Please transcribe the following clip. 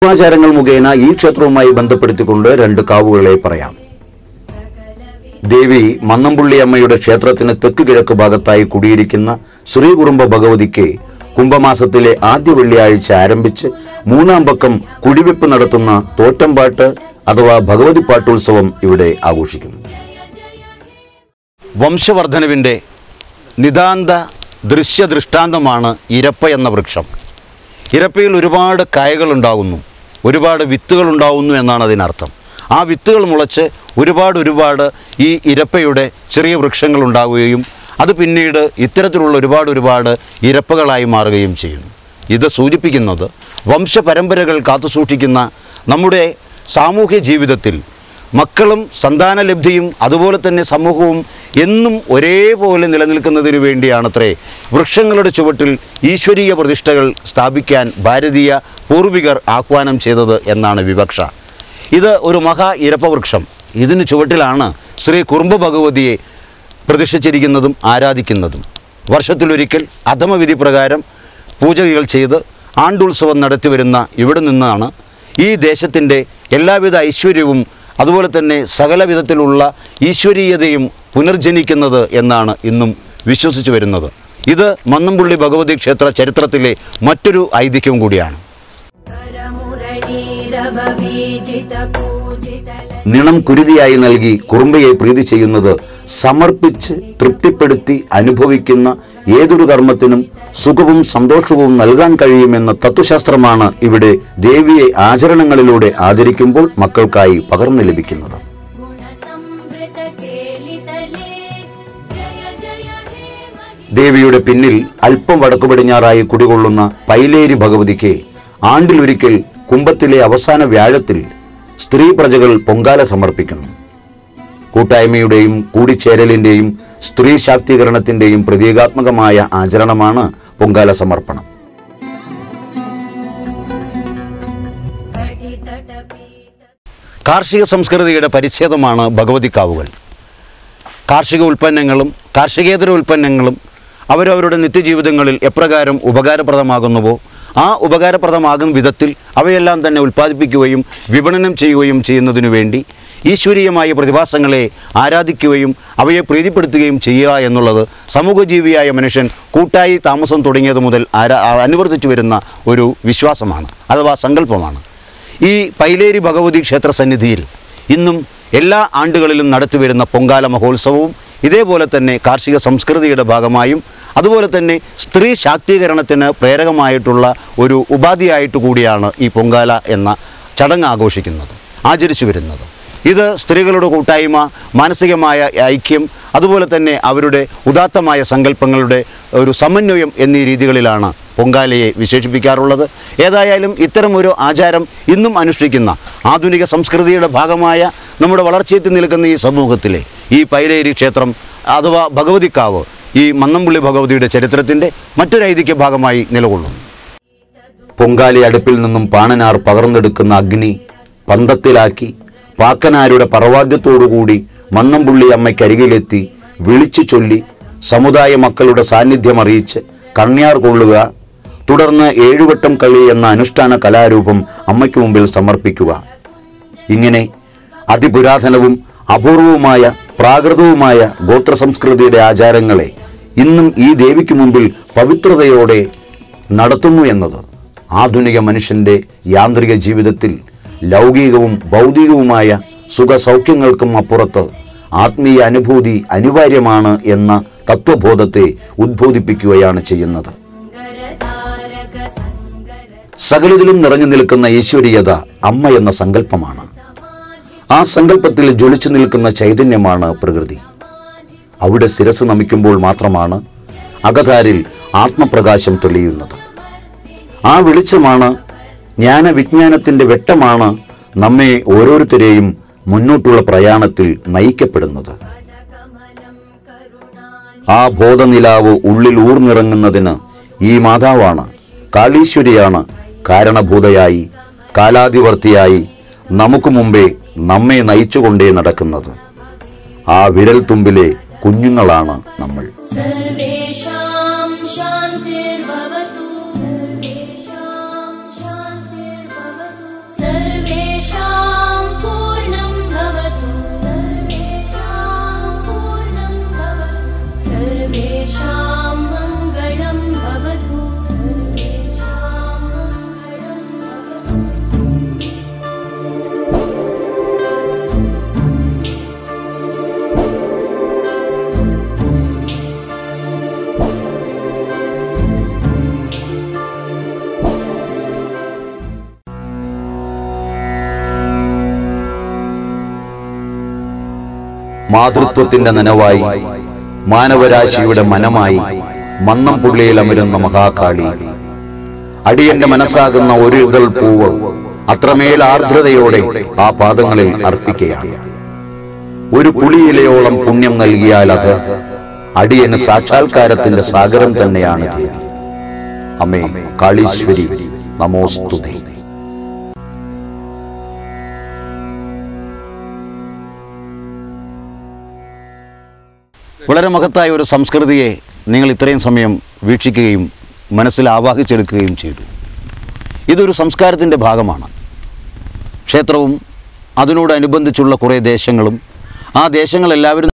ദൈവാചാരങ്ങൾ മുഖേന ഈ ക്ഷേത്രവുമായി ബന്ധപ്പെടുത്തിക്കൊണ്ട് 2 കാവുകളെ പറയാം. ദേവി മന്നംപുള്ളി അമ്മയുടെ ക്ഷേത്രത്തിന് തെക്ക് കിഴക്ക് ഭാഗത്തായി കുടിയിരിക്കുന്ന ശ്രീ കുറുമ്പ ഭഗവതിക്ക് കുംഭമാസത്തിലെ ആദ്യ വെള്ളിയാഴ്ച ആരംഭിച്ച് 3-ാം പക്കം കുടിവെപ്പ് നടത്തുന്ന തോറ്റംപാട്ട് അഥവാ ഭഗവതി പാട്ടുത്സവം ഇവിടെ ആഘോഷിക്കുന്നു. വംശവർദ്ധനവിൻ്റെ നിതാന്ത ദൃശ്യദൃഷ്ടാന്തമാണ് ഇരപ്പ എന്ന വൃക്ഷം. ഇരപ്പയിൽ ഒരുപാട് കായകളുണ്ടാകുന്നു, ഒരുപാട് വിത്തുകളുണ്ടാകുന്നു എന്നാണ് അതിനർത്ഥം. ആ വിത്തുകൾ മുളച്ച് ഒരുപാട് ഈ ഇരപ്പയുടെ ചെറിയ വൃക്ഷങ്ങൾ ഉണ്ടാവുകയും അത് പിന്നീട് ഇത്തരത്തിലുള്ള ഒരുപാട് ഇരപ്പകളായി മാറുകയും ചെയ്യുന്നു. ഇത് സൂചിപ്പിക്കുന്നത് വംശപരമ്പരകൾ കാത്തുസൂക്ഷിക്കുന്ന നമ്മുടെ സാമൂഹ്യ ജീവിതത്തിൽ മക്കളും സന്താനലബ്ധിയും അതുപോലെ തന്നെ സമൂഹവും എന്നും ഒരേപോലെ നിലനിൽക്കുന്നതിന് വേണ്ടിയാണത്രേ വൃക്ഷങ്ങളുടെ ചുവട്ടിൽ ഈശ്വരീയ പ്രതിഷ്ഠകൾ സ്ഥാപിക്കാൻ ഭാരതീയ പൂർവികർ ആഹ്വാനം ചെയ്തത് എന്നാണ് വിവക്ഷ. ഇത് ഒരു മഹാ ഇരപ്പവൃക്ഷം. ഇതിന് ചുവട്ടിലാണ് ശ്രീ കുറുമ്പ ഭഗവതിയെ പ്രതിഷ്ഠിച്ചിരിക്കുന്നതും ആരാധിക്കുന്നതും. വർഷത്തിലൊരിക്കൽ അധമവിധി പ്രകാരം പൂജകൾ ചെയ്ത് ആണ്ടുത്സവം നടത്തിവരുന്ന ഇവിടെ നിന്നാണ് ഈ ദേശത്തിൻ്റെ എല്ലാവിധ ഐശ്വര്യവും അതുപോലെ തന്നെ സകല വിധത്തിലുള്ള ഈശ്വരീയതയും പുനർജനിക്കുന്നത് എന്നാണ് ഇന്നും വിശ്വസിച്ചു വരുന്നത്. ഇത് മന്നംപുള്ളി ഭഗവതി ക്ഷേത്ര ചരിത്രത്തിലെ മറ്റൊരു ഐതിഹ്യം കൂടിയാണ്. നിണം കുരുതിയായി നൽകി കുറുമ്പയെ പ്രീതി ചെയ്യുന്നത് സമർപ്പിച്ച് തൃപ്തിപ്പെടുത്തി അനുഭവിക്കുന്ന ഏതൊരു കർമ്മത്തിനും സുഖവും സന്തോഷവും നൽകാൻ കഴിയുമെന്ന തത്വശാസ്ത്രമാണ് ഇവിടെ ദേവിയെ ആചരണങ്ങളിലൂടെ ആദരിക്കുമ്പോൾ മക്കൾക്കായി പകർന്നു ലഭിക്കുന്നത്. ദേവിയുടെ പിന്നിൽ അല്പം വടക്കു പടിഞ്ഞാറായി കുടികൊള്ളുന്ന പൈലേരി ഭഗവതിക്ക് ആണ്ടിലൊരിക്കൽ കുംഭത്തിലെ അവസാന വ്യാഴത്തിൽ സ്ത്രീ പ്രജകൾ പൊങ്കാല സമർപ്പിക്കുന്നു. കൂട്ടായ്മയുടെയും കൂടിച്ചേരലിൻ്റെയും സ്ത്രീ ശാക്തീകരണത്തിൻ്റെയും പ്രതീകാത്മകമായ ആചരണമാണ് പൊങ്കാല സമർപ്പണം. കാർഷിക സംസ്കൃതിയുടെ പരിച്ഛേദമാണ് ഭഗവതിക്കാവുകൾ. കാർഷിക ഉൽപ്പന്നങ്ങളും കാർഷികേതര ഉൽപ്പന്നങ്ങളും അവരവരുടെ നിത്യജീവിതങ്ങളിൽ എപ്രകാരം ഉപകാരപ്രദമാകുന്നുവോ ആ ഉപകാരപ്രദമാകുന്ന വിധത്തിൽ അവയെല്ലാം തന്നെ ഉൽപ്പാദിപ്പിക്കുകയും വിപണനം ചെയ്യുകയും ചെയ്യുന്നതിനു വേണ്ടി ഈശ്വരീയമായ പ്രതിഭാസങ്ങളെ ആരാധിക്കുകയും അവയെ പ്രീതിപ്പെടുത്തുകയും ചെയ്യുക എന്നുള്ളത് സമൂഹജീവിയായ മനുഷ്യൻ കൂട്ടായി താമസം തുടങ്ങിയത് മുതൽ അനുവർത്തിച്ചു വരുന്ന ഒരു വിശ്വാസമാണ് അഥവാ സങ്കല്പമാണ്. ഈ പൈലേരി ഭഗവതി ക്ഷേത്ര സന്നിധിയിൽ ഇന്നും എല്ലാ ആണ്ടുകളിലും നടത്തിവരുന്ന പൊങ്കാല മഹോത്സവവും ഇതേപോലെ തന്നെ കാർഷിക സംസ്കൃതിയുടെ ഭാഗമായും അതുപോലെ തന്നെ സ്ത്രീ ശാക്തീകരണത്തിന് പ്രേരകമായിട്ടുള്ള ഒരു ഉപാധിയായിട്ട് കൂടിയാണ് ഈ പൊങ്കാല എന്ന ചടങ്ങ് ആചരിച്ചു വരുന്നത്. ഇത് സ്ത്രീകളുടെ കൂട്ടായ്മ, മാനസികമായ ഐക്യം, അതുപോലെ തന്നെ അവരുടെ ഉദാത്തമായ സങ്കല്പങ്ങളുടെ ഒരു സമന്വയം എന്നീ രീതികളിലാണ് പൊങ്കാലയെ വിശേഷിപ്പിക്കാറുള്ളത്. ഏതായാലും ഇത്തരമൊരു ആചാരം ഇന്നും അനുഷ്ഠിക്കുന്ന ആധുനിക സംസ്കൃതിയുടെ ഭാഗമായ നമ്മുടെ വളർച്ചയെത്തി നിൽക്കുന്ന ഈ സമൂഹത്തിലെ ഈ പൈലേരി ക്ഷേത്രം അഥവാ ഭഗവതിക്കാവ് ഈ മന്നംപുള്ളി ഭഗവതിയുടെ ചരിത്രത്തിൻ്റെ മറ്റൊരു ഐതിഹ്യ ഭാഗമായി നിലകൊള്ളുന്നു. പൊങ്കാലി അടുപ്പിൽ നിന്നും പാണനാർ പകർന്നെടുക്കുന്ന അഗ്നി പന്തത്തിലാക്കി പാക്കനാരുടെ പർവാദ്യത്തോടുകൂടി മന്നംപുള്ളി അമ്മയ്ക്കരികിലെത്തി വിളിച്ചു ചൊല്ലി സമുദായ മക്കളുടെ സാന്നിധ്യം അറിയിച്ച് കണ്യാർ കൊള്ളുക, തുടർന്ന് 7 വട്ടം കളി എന്ന അനുഷ്ഠാന കലാരൂപം അമ്മയ്ക്ക് മുമ്പിൽ സമർപ്പിക്കുക. ഇങ്ങനെ അതിപുരാതനവും അപൂർവവുമായ പ്രാകൃതവുമായ ഗോത്ര സംസ്കൃതിയുടെ ആചാരങ്ങളെ ഇന്നും ഈ ദേവിക്ക് മുമ്പിൽ പവിത്രതയോടെ നടത്തുന്നു എന്നത് ആധുനിക മനുഷ്യൻ്റെ യാന്ത്രിക ജീവിതത്തിൽ ലൗകികവും ഭൗതികവുമായ സുഖസൗഖ്യങ്ങൾക്കും അപ്പുറത്ത് ആത്മീയ അനുഭൂതി അനിവാര്യമാണ് എന്ന തത്വബോധത്തെ ഉദ്ബോധിപ്പിക്കുകയാണ് ചെയ്യുന്നത്. സകലത്തിലും നിറഞ്ഞു നിൽക്കുന്ന ഈശ്വരീയത അമ്മ എന്ന സങ്കല്പമാണ്. ആ സങ്കല്പത്തിൽ ജ്വലിച്ചു നിൽക്കുന്ന ചൈതന്യമാണ് പ്രകൃതി. അവിടെ ശിരസ് നമിക്കുമ്പോൾ മാത്രമാണ് അകതാരിൽ ആത്മപ്രകാശം തെളിയുന്നത്. ആ വെളിച്ചമാണ്, ജ്ഞാനവിജ്ഞാനത്തിൻ്റെ വെട്ടമാണ് നമ്മെ ഓരോരുത്തരെയും മുന്നോട്ടുള്ള പ്രയാണത്തിൽ നയിക്കപ്പെടുന്നത്. ആ ബോധനിലാവ് ഉള്ളിൽ ഊർന്നിറങ്ങുന്നതിന് ഈ മാതാവാണ്, കാളീശ്വരിയാണ് കാരണഭൂതയായി കാലാധിവർത്തിയായി നമുക്ക് മുമ്പേ നമ്മെ നയിച്ചുകൊണ്ടേ നടക്കുന്നത്. ആ വിരൽ തുമ്പിലെ കുഞ്ഞുങ്ങളാണ് നമ്മൾ. മാതൃത്വത്തിൻ്റെ നനവായി മാനവരാശിയുടെ മനമായി മന്നം പുള്ളിയിൽ അമരുന്ന മഹാകാളി, അടിയന്റെ മനസ്സാകുന്ന ഒരു ഇതൾ പൂവ് അത്രമേൽ ആർദ്രതയോടെ ആ പാദങ്ങളിൽ അർപ്പിക്കുകയാണ്. ഒരു പുളിയിലയോളം പുണ്യം നൽകിയാൽ അത് അടിയന് സാക്ഷാത്കാരത്തിന്റെ സാഗരം തന്നെയാണ് ദേവി. അമ്മേ കാളീശ്വരി നമോസ്തുതേ. വളരെ മഹത്തായ ഒരു സംസ്കൃതിയെ നിങ്ങൾ ഇത്രയും സമയം വീക്ഷിക്കുകയും മനസ്സിൽ ആവാഹിച്ചെടുക്കുകയും ചെയ്തു. ഇതൊരു സംസ്കാരത്തിൻ്റെ ഭാഗമാണ്. ക്ഷേത്രവും അതിനോടനുബന്ധിച്ചുള്ള കുറേ ദേശങ്ങളും, ആ ദേശങ്ങളെല്ലാവരും